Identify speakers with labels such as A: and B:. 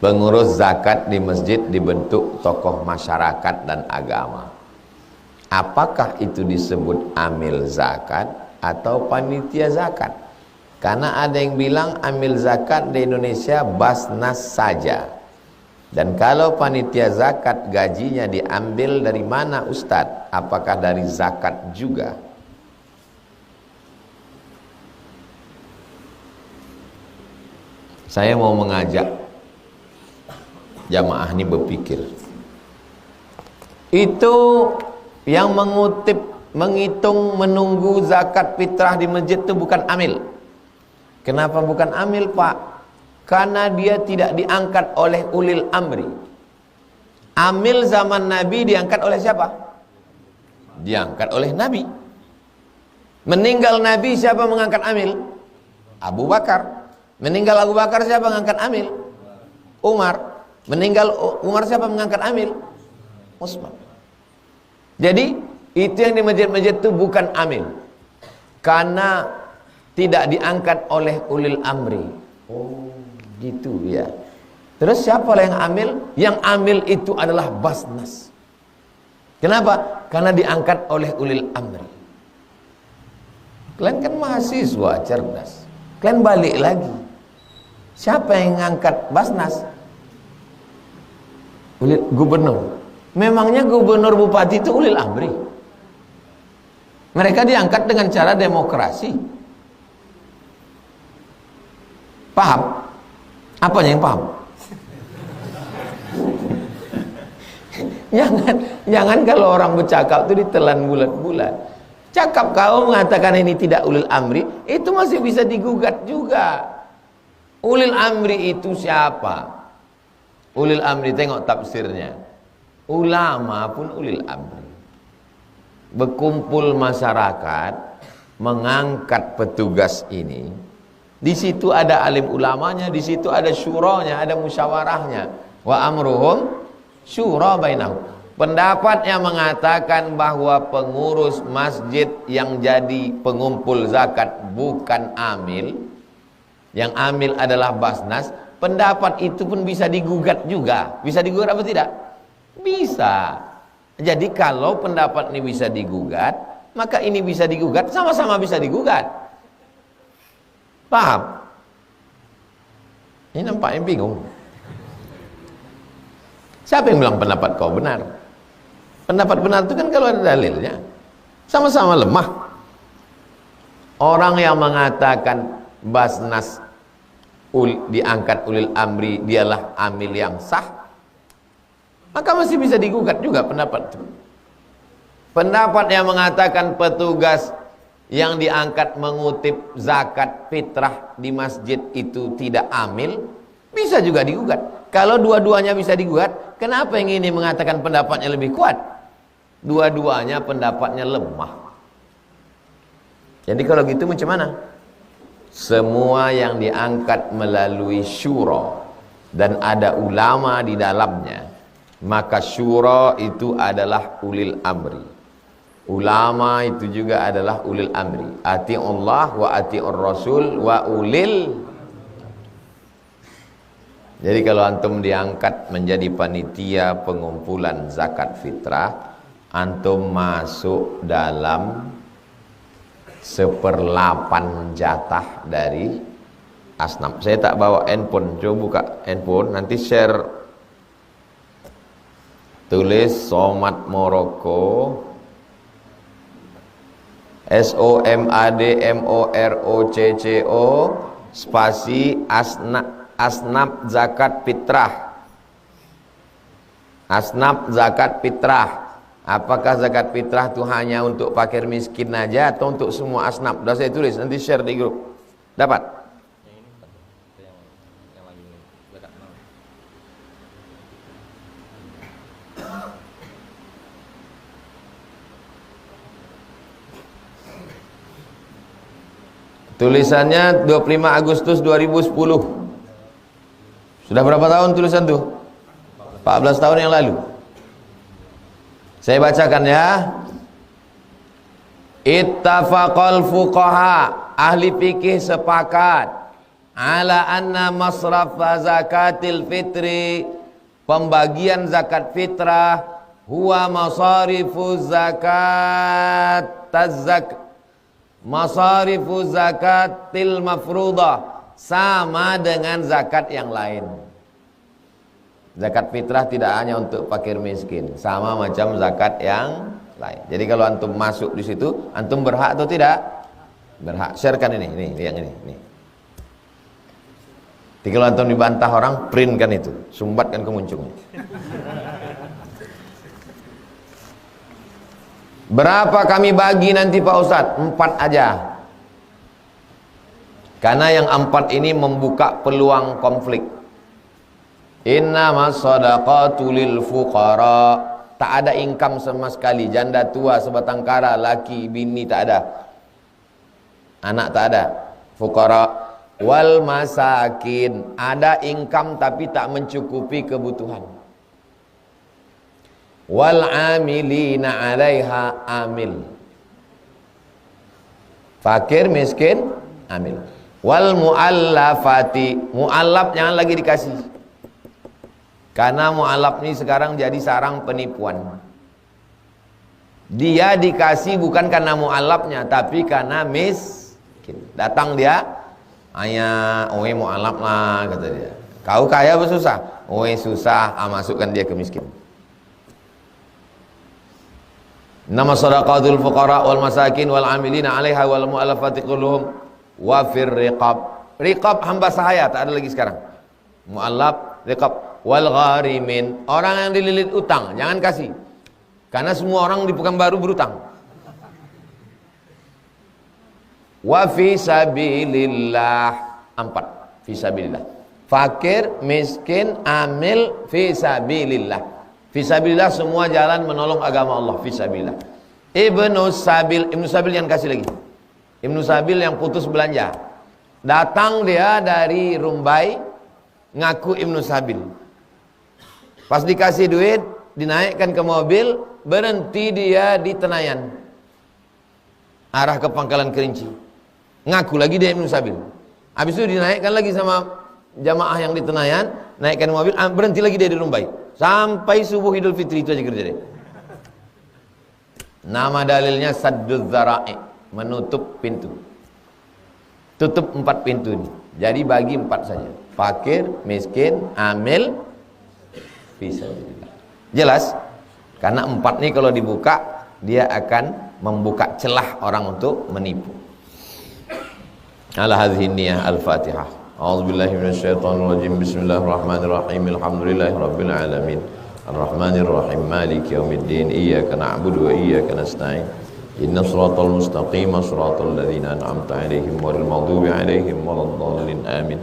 A: Pengurus zakat di masjid dibentuk tokoh masyarakat dan agama. Apakah itu disebut amil zakat atau panitia zakat? Karena ada yang bilang amil zakat di Indonesia Basnas saja. Dan kalau panitia zakat gajinya diambil dari mana Ustadz? Apakah dari zakat juga? Saya mau mengajak jamaah ini berpikir. Itu yang menghitung, menunggu zakat fitrah di masjid itu bukan amil. Kenapa bukan amil, Pak? Karena dia tidak diangkat oleh ulil amri. Amil zaman Nabi diangkat oleh siapa? Diangkat oleh Nabi. Meninggal Nabi, siapa mengangkat amil? Abu Bakar. Meninggal Abu Bakar, siapa mengangkat amil? Umar. Meninggal Umar, siapa mengangkat amil? Utsman. Jadi itu yang di masjid-masjid itu bukan amil, karena tidak diangkat oleh ulil amri. Oh gitu ya. Terus siapa yang amil? Yang amil itu adalah Basnas. Kenapa? Karena diangkat oleh ulil amri. Kalian kan mahasiswa cerdas, kalian balik lagi. Siapa yang ngangkat Basnas? Ulil gubernur. Memangnya gubernur bupati itu ulil amri? Mereka diangkat dengan cara demokrasi. Paham? Apanya yang paham? Jangan kalau orang bercakap itu ditelan bulat-bulat. Cakap kau mengatakan ini tidak ulil amri, itu masih bisa digugat juga. Ulil amri itu siapa? Ulil amri, tengok tafsirnya. Ulama pun ulil amri. Berkumpul masyarakat mengangkat petugas ini. Di situ ada alim ulamanya, di situ ada syuranya, ada musyawarahnya. Wa amruhum syura bainahum. Pendapat yang mengatakan bahwa pengurus masjid yang jadi pengumpul zakat bukan amil, yang amil adalah Basnas, pendapat itu pun bisa digugat juga. Bisa digugat apa tidak? Bisa. Jadi kalau pendapat ini bisa digugat, maka ini bisa digugat, sama-sama bisa digugat. Paham? Ini nampaknya bingung. Siapa yang bilang pendapat kau benar? Pendapat benar itu kan kalau ada dalilnya. Sama-sama lemah. Orang yang mengatakan Basnas diangkat ulil amri dialah amil yang sah, maka masih bisa digugat juga pendapat itu. Pendapat yang mengatakan petugas yang diangkat mengutip zakat fitrah di masjid itu tidak amil, bisa juga digugat. Kalau dua-duanya bisa digugat, kenapa yang ini mengatakan pendapatnya lebih kuat? Dua-duanya pendapatnya lemah. Jadi kalau gitu macam mana? Semua yang diangkat melalui syura dan ada ulama di dalamnya, maka syura itu adalah ulil amri. Ulama itu juga adalah ulil amri. Ati'ullah wa ati'ur rasul wa ulil. Jadi kalau antum diangkat menjadi panitia pengumpulan zakat fitrah, antum masuk dalam 1/8 jatah dari asnaf. Saya tak bawa handphone, coba buka handphone, nanti share. Tulis Somad Moroko, SOMADMOROCCO spasi asnaf zakat fitrah. Asnaf zakat fitrah. Apakah zakat fitrah itu hanya untuk fakir miskin aja atau untuk semua asnaf? Sudah saya tulis, nanti share di grup. Dapat? Tulisannya 25 Agustus 2010. Sudah berapa tahun tulisan tuh? 14 tahun yang lalu. Saya bacakan ya. Ittafaqal fuqaha, ahli fikih sepakat ala anna masraf zakatil fitri, pembagian zakat fitrah, huwa masarifu zakat masarifu zakatil mafruḍah, sama dengan zakat yang lain. Zakat fitrah tidak hanya untuk fakir miskin, sama macam zakat yang lain. Jadi kalau antum masuk di situ, antum berhak atau tidak? Berhak. Sharekan ini yang ini. Jadi kalau antum dibantah orang, print kan itu, sumbatkan ke muncungnya. Berapa kami bagi nanti Pak Ustadz? 4 aja. Karena yang 4 ini membuka peluang konflik. Innamas shadaqatu lil fuqara. Tak ada income sama sekali, janda tua, sebatang kara, laki, bini tak ada. Anak tak ada. Fuqara. Wal masakin, ada income tapi tak mencukupi kebutuhan. Wal amilina 'alaiha, amil. Fakir, miskin, amil. Wal muallafati, muallaf jangan lagi dikasih. Karena muallaf ini sekarang jadi sarang penipuan. Dia dikasih bukan karena muallafnya, tapi karena miskin. Datang dia, ayah, oe mu'alaf lah, kata dia. Kau kaya apa susah? Oe susah, masukkan dia ke miskin. Nama sadaqatul fuqara wal masakin wal amilina 'alaiha wal mu'allafati quluhum wa fir riqab. Riqab hamba sahaya, tak ada lagi sekarang. Mu'allaf, riqab, wal gharimin, orang yang dililit utang, jangan kasih. Karena semua orang di Pekanbaru berutang. Wa fi sabilillah, 4 fi sabilillah. Fakir, miskin, amil, fi sabilillah. Fi sabilillah semua jalan menolong agama Allah, fi sabilillah. Ibnu Sabil yang kasih lagi. Ibnu Sabil yang putus belanja. Datang dia dari Rumbai, ngaku Ibnu Sabil. Pas dikasih duit, dinaikkan ke mobil, berhenti dia di Tenayan, arah ke Pangkalan Kerinci. Ngaku lagi dia Ibnu Sabil. Habis itu dinaikkan lagi sama jamaah yang di Tenayan, naikkan mobil, berhenti lagi dia di Rumbai. Sampai subuh Idul Fitri, itu aja kerja dia. Nama dalilnya sadduz zara'i, menutup pintu. Tutup 4 pintu ini. Jadi bagi 4 saja. Fakir, miskin, amil, fisabilillah. Jelas? Karena 4 ini kalau dibuka, dia akan membuka celah orang untuk menipu. Ala hadhihi niyyah al-Fatihah. A'udzubillahi minasyaitonir rajim. Bismillahirrahmanirrahim. Alhamdulillahi rabbil alamin. Arrahmanir rahim. Maliki yaumiddin. Iyyaka na'budu wa iyyaka nasta'in. Ihdinas siratal mustaqim, siratal ladzina an'amta 'alaihim ghairil maghdubi 'alaihim waladdallin. Amin.